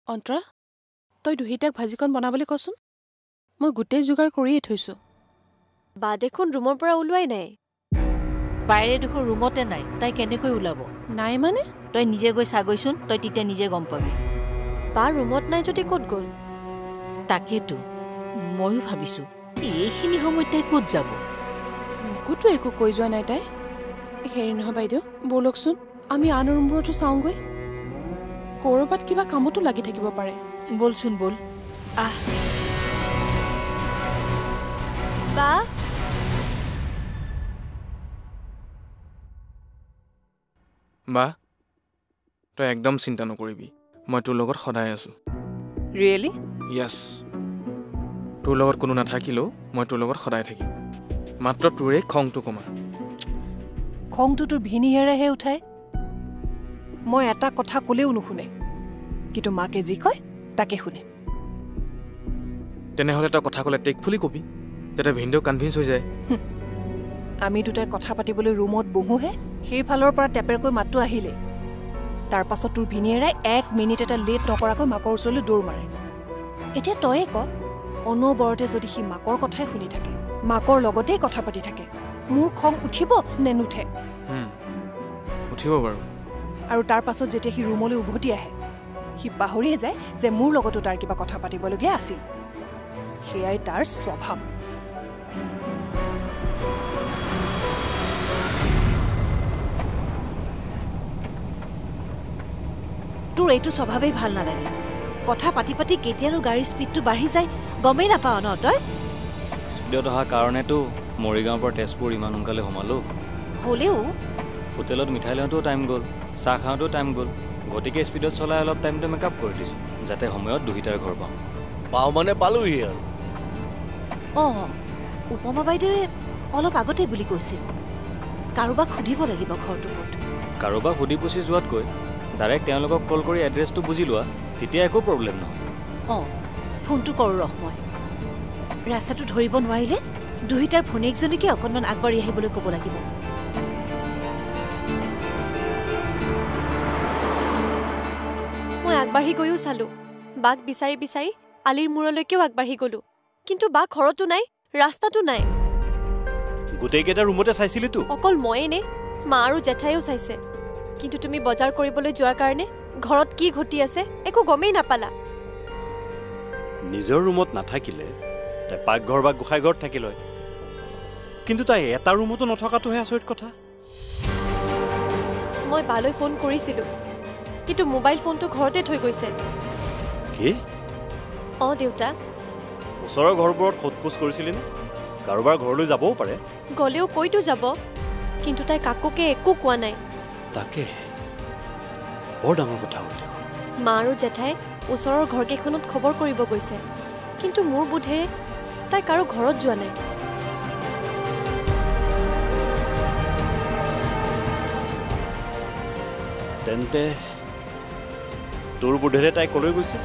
অন্তৰা তই দুহিতাক ভাজিকণ বনাবলৈ কচোন মই গোটেই যোগাৰ কৰিয়ে থৈছোঁ বা দেখোন ৰুমৰ পৰা ওলোৱাই নাই বাইৰে দেখোন ৰুমতে নাই তাই কেনেকৈ ওলাব নাই মানে তই নিজে গৈ চাগৈচোন তই তেতিয়া নিজে গম পাবি বা ৰুমত নাই যদি ক'ত গ'ল তাকেতো ময়ো ভাবিছোঁ এইখিনি সময়ত তাই ক'ত যাব মোকোতো একো কৈ যোৱা নাই তাই হেৰি নহয় বাইদেউ ব'লকচোন আমি আন ৰুমবোৰতো চাওঁগৈ ক'ৰবাত কিবা কামতো লাগি থাকিব পাৰে বলচোন বল আহ বা বা তই একদম চিন্তা নকৰিবি মই তোৰ লগত সদায় আছোঁ ৰিয়েলি য়েছ তোৰ লগত কোনো নাথাকিলেও মই তোৰ লগত সদায় থাকিম মাত্ৰ তোৰে খংটো কমা খংটো তোৰ ভিনিহেৰেহে উঠাই মই এটা কথা ক'লেও নুশুনে কিন্তু মাকে যি কয় তাকে শুনে তেনেহ'লে তই কথা ক'লে টেক ফুলি কবি যাতে ভিনদেউ কনভিন্স হৈ যায় আমি দুটাই কথা পাতিবলৈ ৰুমত বহোহে সেইফালৰ পৰা টেপেৰকৈ মাতটো আহিলে তাৰ পাছত তোৰ ভিনিয়েৰাই 1 মিনিট এটা লেট নকৰাকৈ মাকৰ ওচৰলৈ দৌৰ মাৰে এতিয়া তয়ে ক অনবৰতে যদি সি মাকৰ কথাই শুনি থাকে মাকৰ লগতেই কথা পাতি থাকে মোৰ খং উঠিব নে নুঠে উঠিব বাৰু আৰু তাৰ পাছত যেতিয়া সি ৰুমলৈ উভতি আহে সি পাহৰিয়ে যায় যে মোৰ লগতো তাৰ কিবা কথা পাতিবলগীয়া আছিল সেয়াই তাৰ স্বভাৱ তোৰ এইটো স্বভাৱেই ভাল নালাগে কথা পাতি পাতি কেতিয়ানো গাড়ীৰ স্পীডটো বাঢ়ি যায় গমেই নাপাৱ ন তই স্পীডত অহা কাৰণেতো মৰিগাঁৱৰ পৰা তেজপুৰ ইমান সোনকালে সোমালোঁ হ'লেও হোটেলত মিঠাই লওঁতেও টাইম গ'ল চাহ খাওঁতেও টাইম গ'ল গতিকে স্পীডত চলাই অলপ টাইমটো মেকআপ কৰি দিছোঁ যাতে সময়ত দুহিতাৰ ঘৰ পাওঁ মানে পালোহি আৰু অঁ উপমা বাইদেৱে অলপ আগতে বুলি কৈছিল কাৰোবাক সুধিব লাগিব ঘৰটো ক'ত কাৰোবাক সুধি পুচি যোৱাতকৈ ডাইৰেক্ট তেওঁলোকক কল কৰি এড্ৰেছটো বুজি লোৱা তেতিয়া একো প্ৰব্লেম নহয় অঁ ফোনটো কৰোঁ ৰহ মই ৰাস্তাটো ধৰিব নোৱাৰিলে দুহিতাৰ ভনীয়েকজনীকে অকণমান আগবাঢ়ি আহিবলৈ ক'ব লাগিব মই আগবাঢ়ি গৈও চালোঁ বাক বিচাৰি বিচাৰি আলিৰ মূৰলৈকেও আগবাঢ়ি গ'লোঁ কিন্তু বা ঘৰতো নাই ৰাস্তাটো নাই গোটেইকেইটা ৰুমতে চাইছিলিতো অকল ময়ে নে মা আৰু জেঠাইও চাইছে কিন্তু তুমি বজাৰ কৰিবলৈ যোৱাৰ কাৰণে ঘৰত কি ঘটি আছে একো গমেই নাপালা নিজৰ ৰুমত নাথাকিলে তাই পাকঘৰ বা গোসাঁই ঘৰত থাকিল হয় কিন্তু তাই এটা ৰুমতো নথকাটোহে আচৰিত কথা মই বালৈ ফোন কৰিছিলোঁ কিন্তু মোবাইল ফোনটো ঘৰতে থৈ গৈছে কি অঁ দেউতা ওচৰৰ ঘৰবোৰত সোধপোছ কৰিছিলিনে কাৰোবাৰ ঘৰলৈ যাবও পাৰে গ'লেও কৈতো যাব কিন্তু তাই কাকোকে একো কোৱা নাই তাকে বৰ ডাঙৰ কথা হ'ল মা আৰু জেঠাই ওচৰৰ ঘৰকেইখনত খবৰ কৰিব গৈছে কিন্তু মোৰ বোধেৰে তাই কাৰো ঘৰত যোৱা নাই তেন্তে তোৰ বোধেৰে তাই কলৈ গৈছে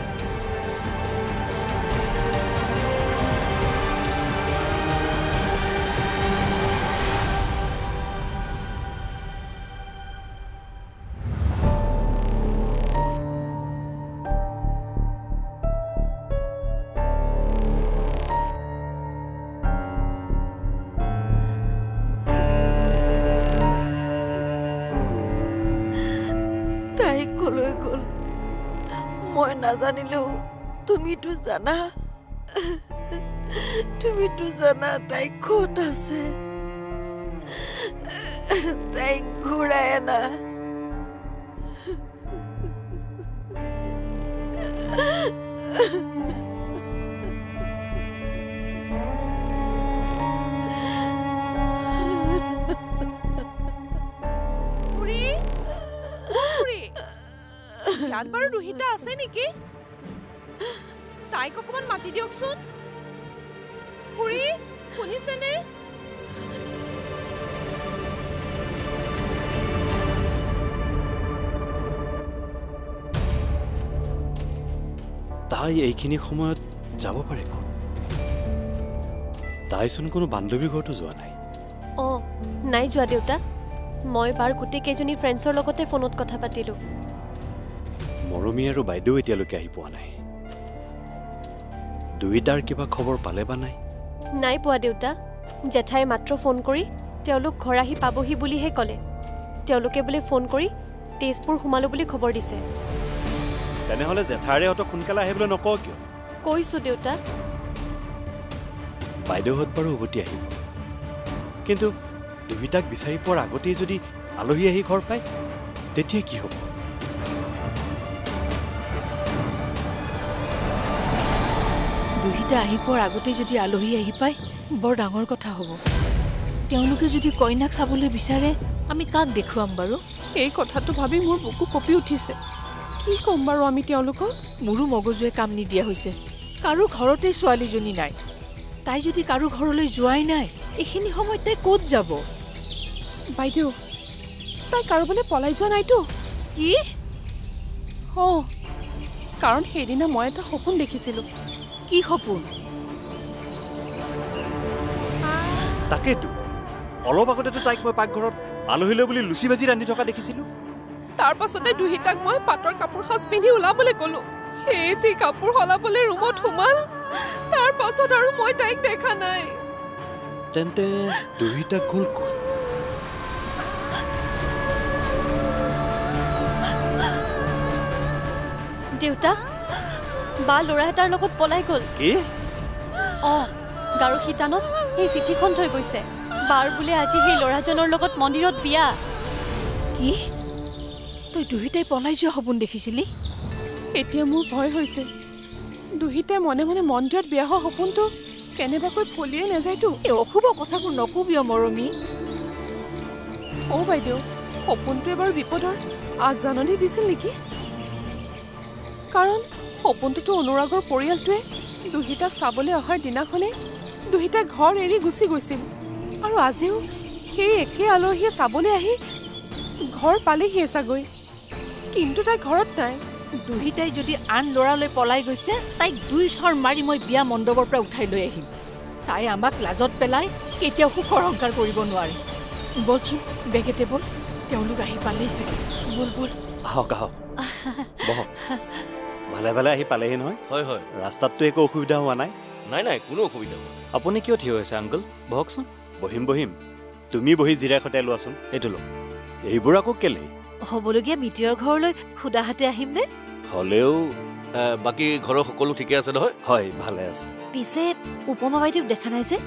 তাই কলৈ গ'ল মই নাজানিলেও তুমিতো জানা তাই ক'ত আছে তাইক ঘূৰাই আনা ইয়াত বাৰু দুহিতা আছে নেকি তাইক অকণমান মাতি দিয়কচোন খুৰী শুনিছেনে তাই এইখিনি সময়ত যাব পাৰে ক'ত তাইচোন কোনো বান্ধৱীৰ ঘৰতো যোৱা নাই অঁ নাই যোৱা দেউতা মই বাৰ গোটেইকেইজনী ফ্ৰেণ্ডছৰ লগতে ফোনত কথা পাতিলোঁ মৰমী আৰু বাইদেউ এতিয়ালৈকে আহি পোৱা নাই দুইটাৰ কিবা খবৰ পালে বা নাই নাই পোৱা দেউতা জেঠাই মাত্ৰ ফোন কৰি তেওঁলোক ঘৰ আহি পাবহি বুলিহে ক'লে তেওঁলোকে বোলে ফোন কৰি তেজপুৰ সোমালো বুলি খবৰ দিছে তেনেহ'লে জেঠাইহঁতক সোনকালে আহিবলৈ নকওঁ কিয় কৈছোঁ দেউতা বাইদেউহঁত বাৰু উভতি আহিব কিন্তু দুইটাক বিচাৰি পোৱাৰ আগতেই যদি আলহী আহি ঘৰ পায় তেতিয়া কি হ'ব দুহিতা আহি পোৱাৰ আগতে যদি আলহী আহি পায় বৰ ডাঙৰ কথা হ'ব তেওঁলোকে যদি কইনাক চাবলৈ বিচাৰে আমি কাক দেখুৱাম বাৰু এই কথাটো ভাবি মোৰ বুকু কঁপি উঠিছে কি ক'ম বাৰু আমি তেওঁলোকক মোৰো মগজুৱে কাম নিদিয়া হৈছে কাৰো ঘৰতে ছোৱালীজনী নাই তাই যদি কাৰো ঘৰলৈ যোৱাই নাই এইখিনি সময়ত তাই ক'ত যাব বাইদেউ তাই কাৰোবালৈ পলাই যোৱা নাইতো কি কাৰণ সেইদিনা মই এটা সপোন দেখিছিলোঁ কি সপোন তাকেতো অলপ আগতেতো তাইক মই পাকঘৰত আলহীলৈ বুলি লুচি ভাজি ৰান্ধি থকা দেখিছিলোঁ তাৰ পাছতে দুহিতাক মই পাটৰ কাপোৰ সাজ পিন্ধি ওলাবলৈ ক'লো সেই যি কাপোৰ সলাবলৈ ৰুমত সোমাল তাৰ পাছত আৰু মই তাইক দেখা নাই তেন্তে দুহিতা গ'ল ক'ত দেউতা বা ল'ৰা এটাৰ লগত পলাই গ'ল কি গাৰু শিতানত সেই চিঠিখন থৈ গৈছে বাৰ বোলে আজি সেই ল'ৰাজনৰ লগত মন্দিৰত বিয়া কি তই দুহিতাই পলাই যোৱা সপোন দেখিছিলি এতিয়া মোৰ ভয় হৈছে দুহিতাই মনে মনে মন্দিৰত বিয়া হোৱা সপোনটো কেনেবাকৈ ফলিয়ে নাযায়তো এই অশুভ কথাবোৰ নকবি মৰমী বাইদেউ সপোনটোৱে বাৰু বিপদৰ আগজাননী দিছিল নেকি কাৰণ সপোনটোতো অনুৰাগৰ পৰিয়ালটোৱে দুহিতাক চাবলৈ অহাৰ দিনাখনে দুহিতাই ঘৰ এৰি গুচি গৈছিল আৰু আজিও সেই একে আলহীয়ে চাবলৈ আহি ঘৰ পালেহিয়ে চাগৈ কিন্তু তাই ঘৰত নাই দুহিতাই যদি আন ল'ৰালৈ পলাই গৈছে তাইক 2 চৰ মাৰি মই বিয়া মণ্ডপৰ পৰা উঠাই লৈ আহিম তাই আমাক লাজত পেলাই কেতিয়াও সুখৰ অহংকাৰ কৰিব নোৱাৰে বলচোন বেগেতে বল তেওঁলোক আহি পালেই চাগে বল আহক বহক ভালে ভালে আহি পালেহি নহয় হয় ৰাস্তাততো একো অসুবিধা হোৱা নাই নাই কোনো অসুবিধা হোৱা আপুনি কিয় থিয় হৈছে আংকল বহকচোন বহিম তুমি বহি জিৰাই খটাই লোৱাচোন এইটো লওক এইবোৰ আকৌ কেলে হ'বলগীয়া মিতিৰৰ ঘৰলৈ সুদাহাতে আহিম নে হ'লেও বাকী ঘৰৰ সকলো ঠিকে আছে নহয় হয় ভালে আছে পিছে উপমা বাইদেউক দেখা নাই যে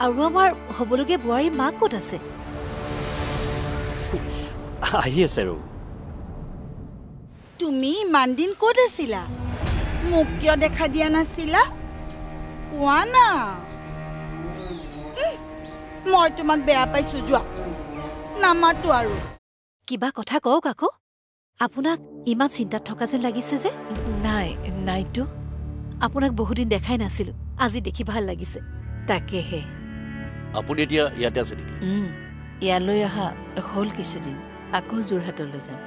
আৰু আমাৰ হ'বলগীয়া বোৱাৰীৰ মাক ক'ত আছে আহি আছে ৰৌ তুমি ইমান দিন ক'ত আছিলা মোক কিয় দেখা দিয়া নাছিলা কোৱা না মই তোমাক বেয়া পাইছো যোৱা নামাতো আৰু কিবা কথা কওক আকৌ আপোনাক ইমান চিন্তাত থকা যেন লাগিছে যে নাইতো আপোনাক বহুদিন দেখাই নাছিলো আজি দেখি ভাল লাগিছে তাকেহে আপুনি এতিয়া ইয়াতে আছে নেকি ইয়ালৈ অহা হ'ল কিছুদিন আকৌ যোৰহাটলৈ যাম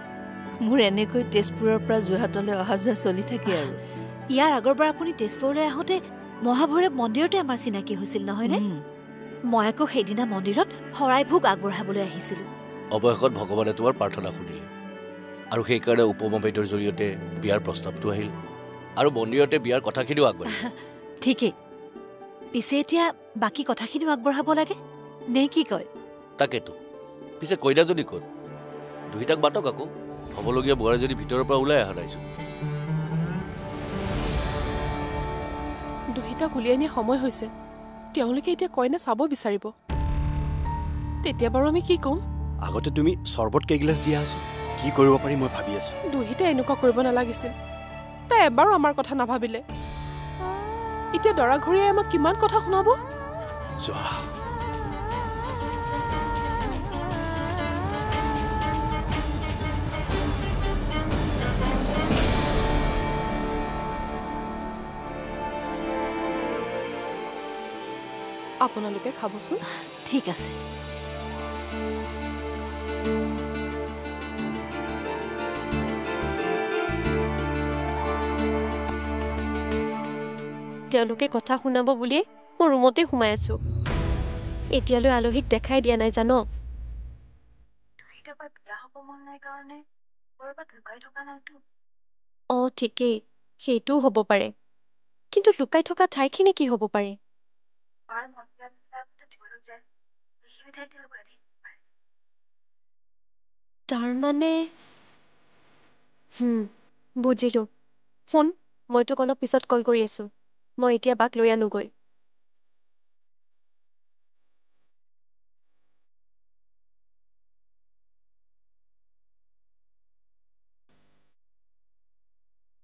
মোৰ এনেকৈ তেজপুৰৰ পৰা যোৰহাটলৈ অহা যোৱা চলি থাকে আৰু ইয়াৰ আগৰবাৰ আপুনি তেজপুৰলৈ আহোঁতে মহাভৈৰৱ মন্দিৰতে আমাৰ চিনাকি হৈছিল নহয়নে মই আকৌ সেইদিনা মন্দিৰত শৰাই ভোগ আগবঢ়াবলৈ আহিছিলোঁ অৱশেষত ভগৱানে তোমাৰ প্ৰাৰ্থনা শুনিলে আৰু সেইকাৰণে উপমা বাইদেউৰ জৰিয়তে বিয়াৰ প্ৰস্তাৱটো আহিল আৰু মন্দিৰতে বিয়াৰ কথাখিনিও আগবাঢ়িল ঠিকেই পিছে এতিয়া বাকী কথাখিনিও আগবঢ়াব লাগে নে কি কয় তাকেতো পিছে কইনাজনী ক'ত দুহিতাক মাতক আকৌ হ'বলগীয়া বোৱাৰী যদি ভিতৰৰ পৰা ওলাই অহা নাইছো দুহিতাক উলিয়াই নিয়া সময় হৈছে তেওঁলোকে এতিয়া কইনা চাব বিচাৰিব তেতিয়া বাৰু আমি কি ক'ম আগতে তুমি চৰ্বত কেইগিলাচ দিয়া আছো কি কৰিব পাৰি মই ভাবি আছো দুহিতাই এনেকুৱা কৰিব নালাগিছিল তাই এবাৰো আমাৰ কথা নাভাবিলে এতিয়া দৰা ঘৰীয়াই আমাক কিমান কথা শুনাব যোৱা আপোনালোকে খাবচোন ঠিক আছে তেওঁলোকে কথা শুনাব বুলিয়ে মই ৰুমতে সোমাই আছো এতিয়ালৈ আলহীক দেখাই দিয়া নাই জানো বিয়া হ'ব মন নাই কাৰণে কৰবাত লুকাই থকা নাইতো অঁ ঠিকেই সেইটোও হ'ব পাৰে কিন্তু লুকাই থকা ঠাইখিনি কি হ'ব পাৰে তাৰমানে বুজিলোঁ শুন মই তোক অলপ পিছত কল কৰি আছোঁ মই এতিয়া বাক লৈ আনোগৈ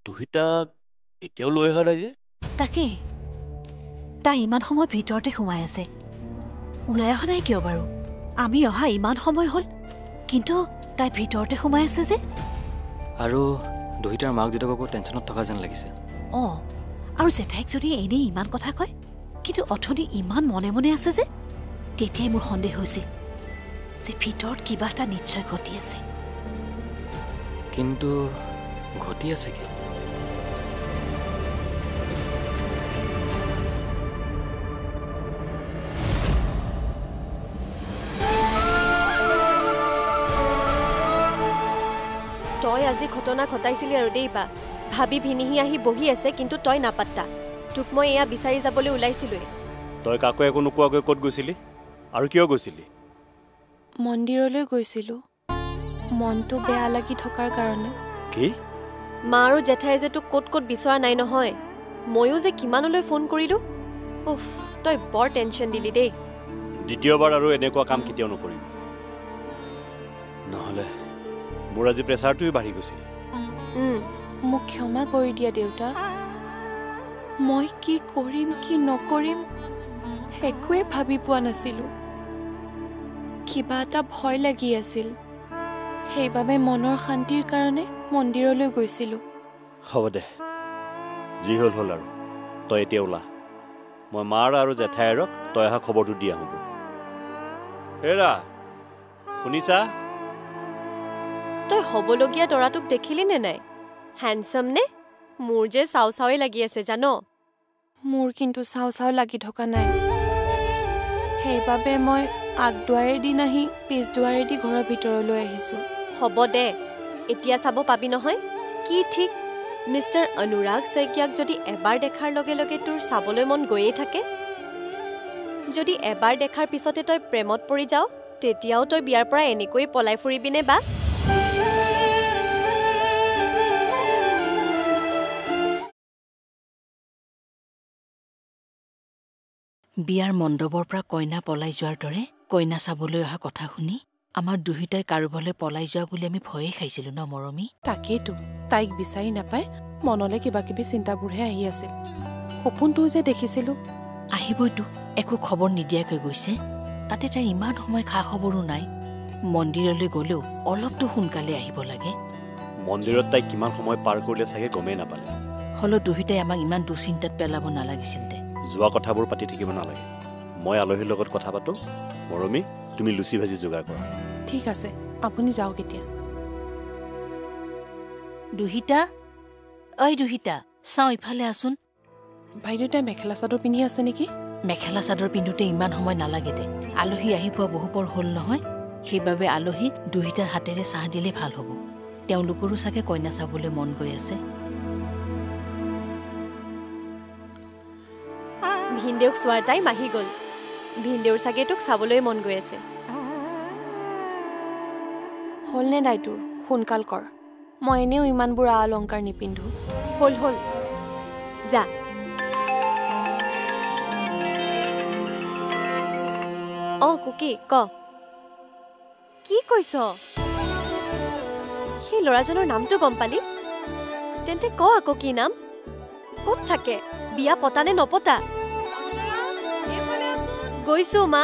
দুহিতাক এতিয়াও লৈ অহা নাই যে তাকেই তাই ইমান সময় ভিতৰতে সোমাই আছে ওলাই অহা নাই কিয় বাৰু আমি অহা ইমান সময় হ'ল কিন্তু তাই ভিতৰতে সোমাই আছে যে আৰু দুহিতাৰ মাক দেউতাককো টেনশ্যনত থকা যেন লাগিছে অঁ আৰু জেঠাইক যদি এনেই ইমান কথা কয় কিন্তু অথনি ইমান মনে মনে আছে যে তেতিয়াই মোৰ সন্দেহ হৈছিল যে ভিতৰত কিবা এটা নিশ্চয় ঘটি আছে কিন্তু ঘটি আছে কি তই আজি ঘটনা ঘটাইছিলি আৰু দেই বা ভাবি ভিনিহি আহি বহি আছে কিন্তু তই নাপাত্তা তোক মই এয়া বিচাৰি যাবলৈ ওলাইছিলোৱে তই কাকো একো নোকোৱাকৈ ক'ত গৈছিলি আৰু কিয় গৈছিলি মন্দিৰলৈ গৈছিলোঁ মনটো বেয়া লাগি থকাৰ কাৰণে কি মা আৰু জেঠাই যে তোক ক'ত ক'ত বিচৰা নাই নহয় ময়ো যে কিমানলৈ ফোন কৰিলোঁ উফ তই বৰ টেনশ্যন দিলি দেই দ্বিতীয়বাৰ আৰু এনেকুৱা কাম কেতিয়াও নকৰিবি নহ'লে মোৰ আজি প্ৰেছাৰটোৱে বাঢ়ি গৈছিল মোক ক্ষমা কৰি দিয়া দেউতা মই কি কৰিম কি নকৰিম একোৱে ভাবি পোৱা নাছিলোঁ কিবা এটা ভয় লাগি আছিল সেইবাবে মনৰ শান্তিৰ কাৰণে মন্দিৰলৈ গৈছিলোঁ হ'ব দে যি হ'ল হ'ল আৰু তই এতিয়া ওলা মই মাৰ আৰু জেঠাইৰক তই অহা খবৰটো দি আহোঁ হেৰা শুনিছা তই হ'বলগীয়া দৰাটোক দেখিলি নে নাই হেণ্ডচাম নে মোৰ যে চাও চাওৱে লাগি আছে জান মোৰ কিন্তু চাও চাও লাগি থকা নাই সেইবাবে মই আগদুৱাৰেদি নাহি পিছদুৱাৰেদি ঘৰৰ ভিতৰলৈ আহিছোঁ হ'ব দে এতিয়া চাব পাবি নহয় কি ঠিক মিষ্টাৰ অনুৰাগ শইকীয়াক যদি এবাৰ দেখাৰ লগে লগে তোৰ চাবলৈ মন গৈয়ে থাকে যদি এবাৰ দেখাৰ পিছতে তই প্ৰেমত পৰি যাও তেতিয়াও তই বিয়াৰ পৰা এনেকৈ পলাই ফুৰিবিনে বা বিয়াৰ মণ্ডপৰ পৰা কইনা পলাই যোৱাৰ দৰে কইনা চাবলৈ অহা কথা শুনি আমাৰ দুহিতাই কাৰোবালৈ পলাই যোৱা বুলি আমি ভয়ে খাইছিলোঁ ন মৰমী তাকেইতো তাইক বিচাৰি নাপাই মনলৈ কিবা কিবি চিন্তাবোৰহে আহি আছিল সপোনটোও যে দেখিছিলোঁ আহিবইতো একো খবৰ নিদিয়াকৈ গৈছে তাতে তাইৰ ইমান সময় খা খবৰো নাই মন্দিৰলৈ গ'লেও অলপতো সোনকালে আহিব লাগে মন্দিৰত তাই কিমান সময় পাৰ কৰিলে চাগে গমেই নাপালে হ'লেও দুহিতাই আমাক ইমান দুচিন্তাত পেলাব নালাগিছিল দে যোৱা কথাবোৰ পাতি থাকিব নালাগে মই আলহীৰ লগত কথা পাতোঁ মৰমী তুমি লুচি ভাজি যোগাৰ কৰা ঠিক আছে আপুনি যাওক এতিয়া দুহিতা ঐ দুহিতা চাওঁ ইফালে আছোন বাইদেউ তাই মেখেলা চাদৰ পিন্ধি আছে নেকি মেখেলা চাদৰ পিন্ধোতে ইমান সময় নালাগে দে আলহী আহি পোৱা বহু পৰ হ'ল নহয় সেইবাবে আলহীক দুহিতাৰ হাতেৰে চাহ দিলে ভাল হ'ব তেওঁলোকৰো চাগে কইনা চাবলৈ মন গৈ আছে ভিনদেউক চোৱাৰ টাইম আহি গ'ল ভিনদেউৰ চাগে তোক চাবলৈ মন গৈ আছে হ'লনে নাই তোৰ সোনকাল কৰ মই এনেও ইমানবোৰ আ অলংকাৰ নিপিন্ধো হ'ল হ'ল যা অঁ কুকি ক কি কৈছ সেই ল'ৰাজনৰ নামটো গম পালি তেন্তে ক আকৌ কি নাম ক'ত থাকে বিয়া পতা নে নপতা গৈছো মা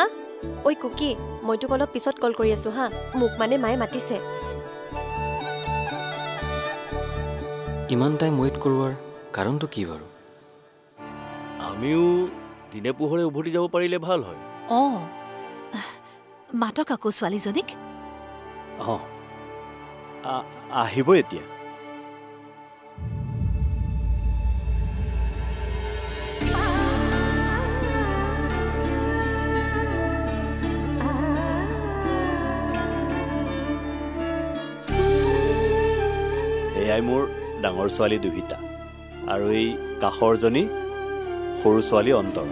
ঐ কুকি মই তোক অলপ পিছত কল কৰি আছো হা মোক মানে মায়ে মাতিছে ইমান টাইম ৱেইট কৰোৱাৰ কাৰণটো কি বাৰু আমিও দিনে পোহৰে উভতি যাব পাৰিলে ভাল হয় অঁ মাতক আকৌ ছোৱালীজনীক অঁ আহিব এতিয়া এয়াই মোৰ ডাঙৰ ছোৱালী দুহিতা আৰু এই কাষৰজনী সৰু ছোৱালী অন্তৰা